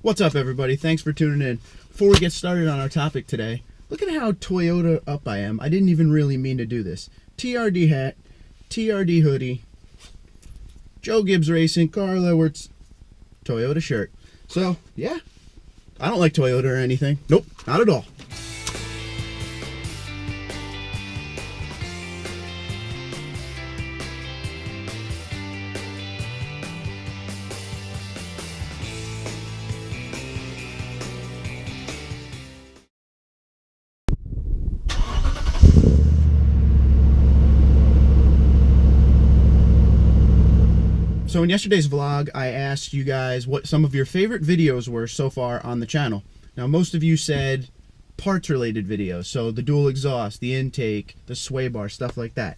What's up, everybody? Thanks for tuning in. Before we get started on our topic today, look at how Toyota up I am. I didn't even really mean to do this. TRD hat, TRD hoodie, Joe Gibbs Racing, Carl Edwards, Toyota shirt. So, yeah, I don't like Toyota or anything. Nope, not at all. So in yesterday's vlog, I asked you guys what some of your favorite videos were so far on the channel. Now, most of you said parts-related videos, so the dual exhaust, the intake, the sway bar, stuff like that.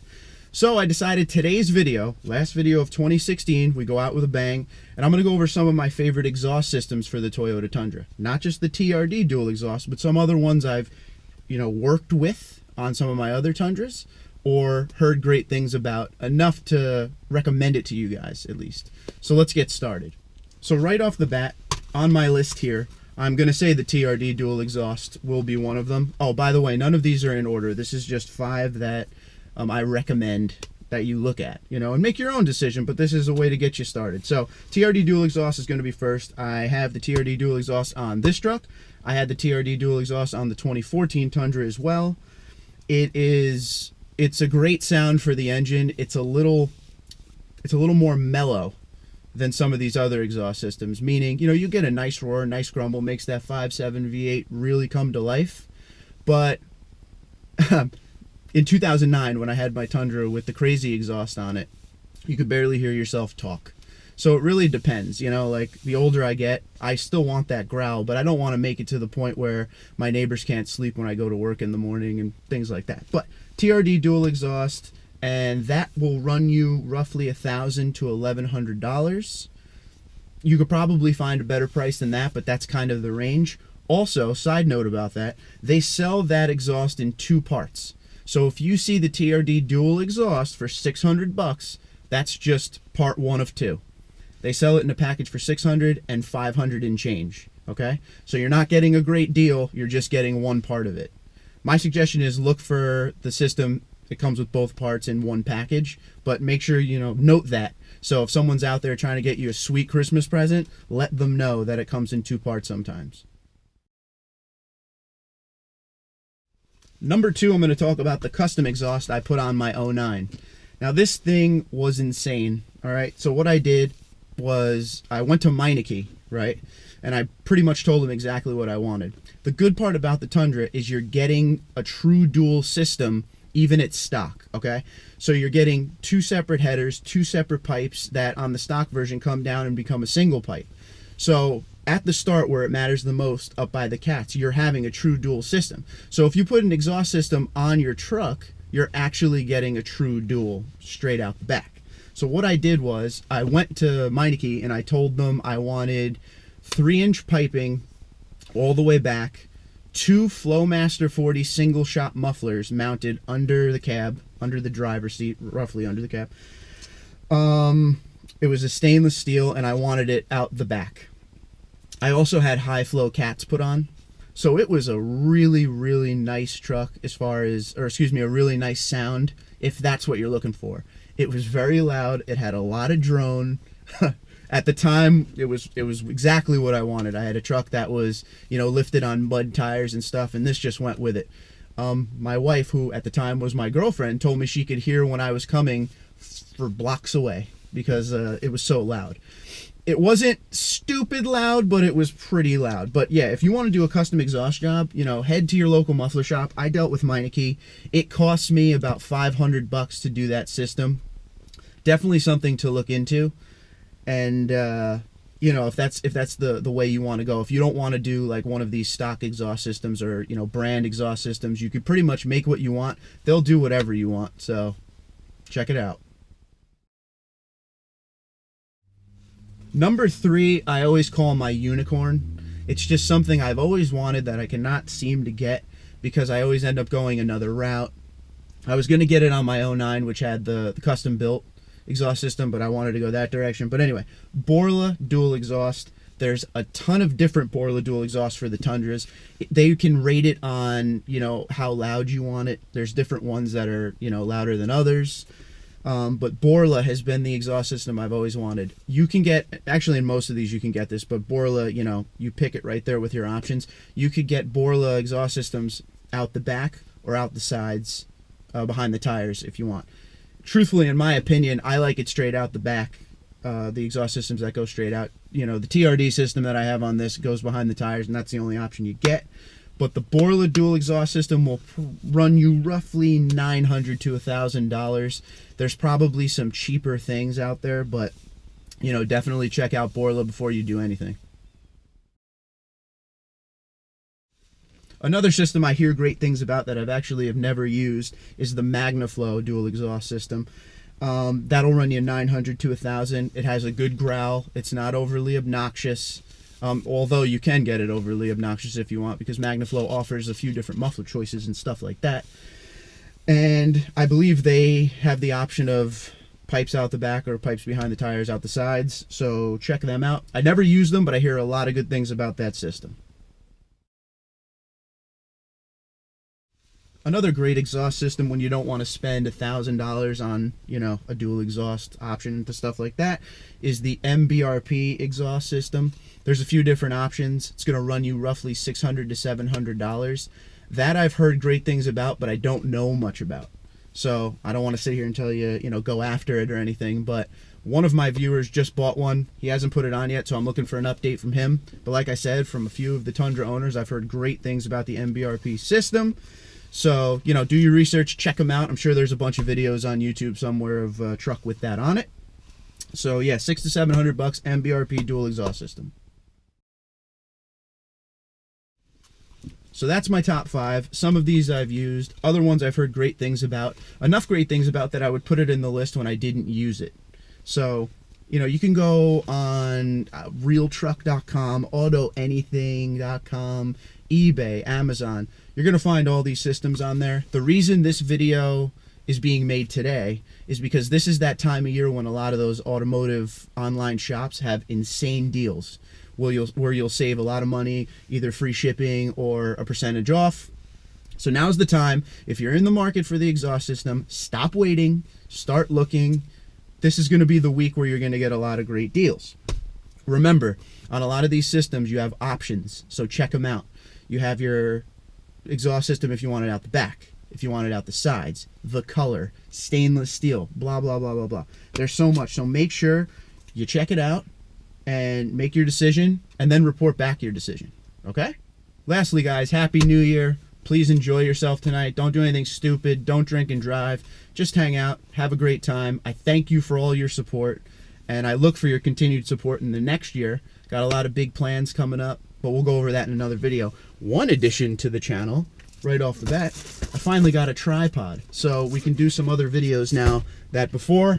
So I decided today's video, last video of 2016, we go out with a bang, and I'm going to go over some of my favorite exhaust systems for the Toyota Tundra. Not just the TRD dual exhaust, but some other ones I've, worked with on some of my other Tundras, or heard great things about, enough to recommend it to you guys, at least. So let's get started. So right off the bat, on my list here, I'm going to say the TRD dual exhaust will be one of them. Oh, by the way, none of these are in order. This is just 5 that I recommend that you look at, and make your own decision, but this is a way to get you started. So TRD dual exhaust is going to be first. I have the TRD dual exhaust on this truck. I had the TRD dual exhaust on the 2014 Tundra as well. It's a great sound for the engine. It's a little more mellow than some of these other exhaust systems, meaning, you get a nice roar, nice grumble, makes that 5.7 V8 really come to life. But in 2009, when I had my Tundra with the crazy exhaust on it, you could barely hear yourself talk. So it really depends, like the older I get, I still want that growl, but I don't want to make it to the point where my neighbors can't sleep when I go to work in the morning and things like that. But TRD dual exhaust, and that will run you roughly $1,000 to $1,100. You could probably find a better price than that, but that's kind of the range. Also, side note about that, they sell that exhaust in 2 parts. So if you see the TRD dual exhaust for $600, that's just part 1 of 2. They sell it in a package for $600 and $500 and change, okay? So you're not getting a great deal, you're just getting one part of it. My suggestion is look for the system that comes with both parts in one package, but make sure, note that. So if someone's out there trying to get you a sweet Christmas present, let them know that it comes in 2 parts sometimes. Number 2, I'm going to talk about the custom exhaust I put on my 09. Now this thing was insane, all right? So what I did was I went to Meineke, right? And I pretty much told them exactly what I wanted. The good part about the Tundra is you're getting a true dual system even at stock, okay? So you're getting 2 separate headers, 2 separate pipes that on the stock version come down and become a single pipe. So at the start where it matters the most, up by the cats, you're having a true dual system. So if you put an exhaust system on your truck, you're actually getting a true dual straight out the back. So what I did was I went to Meineke and I told them I wanted 3-inch piping all the way back, 2 FlowMaster 40 single shot mufflers mounted under the cab, under the driver's seat, roughly under the cab. It was a stainless steel and I wanted it out the back. I also had high flow cats put on. So it was a really, really nice truck as far as, a really nice sound if that's what you're looking for. It was very loud. It had a lot of drone. At the time, it was exactly what I wanted. I had a truck that was, lifted on mud tires and stuff, and this just went with it. My wife, who at the time was my girlfriend, told me she could hear when I was coming for blocks away because it was so loud. It wasn't stupid loud, but it was pretty loud. But yeah, if you want to do a custom exhaust job, head to your local muffler shop. I dealt with Meineke. It cost me about $500 to do that system. Definitely something to look into. And if that's the way you want to go. If you don't want to do like one of these stock exhaust systems or brand exhaust systems, you could pretty much make what you want. They'll do whatever you want. So check it out. Number 3, I always call my unicorn. It's just something I've always wanted that I cannot seem to get because I always end up going another route. I was going to get it on my 09, which had the custom built exhaust system, but I wanted to go that direction. But anyway, Borla dual exhaust. There's a ton of different Borla dual exhausts for the Tundras. They can rate it on, you know, how loud you want it. There's different ones that are, you know, louder than others. But Borla has been the exhaust system I've always wanted. You can get, actually in most of these you can get this, but Borla, you know, you pick it right there with your options. You could get Borla exhaust systems out the back or out the sides, behind the tires if you want. Truthfully, in my opinion, I like it straight out the back. The exhaust systems that go straight out. You know, the TRD system that I have on this goes behind the tires, and that's the only option you get. But the Borla dual exhaust system will run you roughly $900 to $1,000. There's probably some cheaper things out there, but, you know, definitely check out Borla before you do anything. Another system I hear great things about that I've actually have never used is the MagnaFlow dual exhaust system. That'll run you $900 to $1,000. It has a good growl. It's not overly obnoxious, although you can get it overly obnoxious if you want, because MagnaFlow offers a few different muffler choices and stuff like that. And I believe they have the option of pipes out the back or pipes behind the tires out the sides, so check them out. I never use them, but I hear a lot of good things about that system. Another great exhaust system when you don't want to spend $1,000 on, you know, a dual exhaust option to stuff like that is the MBRP exhaust system. There's a few different options. It's going to run you roughly $600 to $700. That I've heard great things about, but I don't know much about. So I don't want to sit here and tell you, you know, go after it or anything, but one of my viewers just bought one. He hasn't put it on yet, so I'm looking for an update from him. But like I said, from a few of the Tundra owners, I've heard great things about the MBRP system. So, you know, do your research, check them out. I'm sure there's a bunch of videos on YouTube somewhere of a truck with that on it. So yeah, $600 to $700 MBRP dual exhaust system. So that's my top 5. Some of these I've used. Other ones I've heard great things about. Enough great things about that I would put it in the list when I didn't use it. So, you know, you can go on realtruck.com, autoanything.com, eBay, Amazon. You're going to find all these systems on there. The reason this video is being made today is because this is that time of year when a lot of those automotive online shops have insane deals where you'll save a lot of money, either free shipping or a percentage off. So now's the time. If you're in the market for the exhaust system, stop waiting, start looking. This is going to be the week where you're going to get a lot of great deals. Remember, on a lot of these systems, you have options, so check them out. You have your exhaust system if you want it out the back, if you want it out the sides, the color, stainless steel, blah, blah, blah, blah, blah. There's so much, so make sure you check it out and make your decision, and then report back your decision, okay? Lastly, guys, Happy New Year. Please enjoy yourself tonight. Don't do anything stupid. Don't drink and drive. Just hang out. Have a great time. I thank you for all your support, and I look for your continued support in the next year. Got a lot of big plans coming up, but we'll go over that in another video. One addition to the channel, right off the bat, I finally got a tripod, so we can do some other videos now that before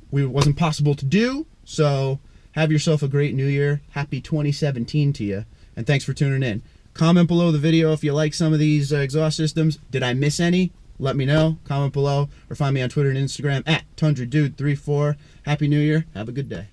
wasn't possible to do. So have yourself a great new year. Happy 2017 to you, and thanks for tuning in. Comment below the video if you like some of these exhaust systems. Did I miss any? Let me know. Comment below, or find me on Twitter and Instagram at TundraDude34. Happy New Year. Have a good day.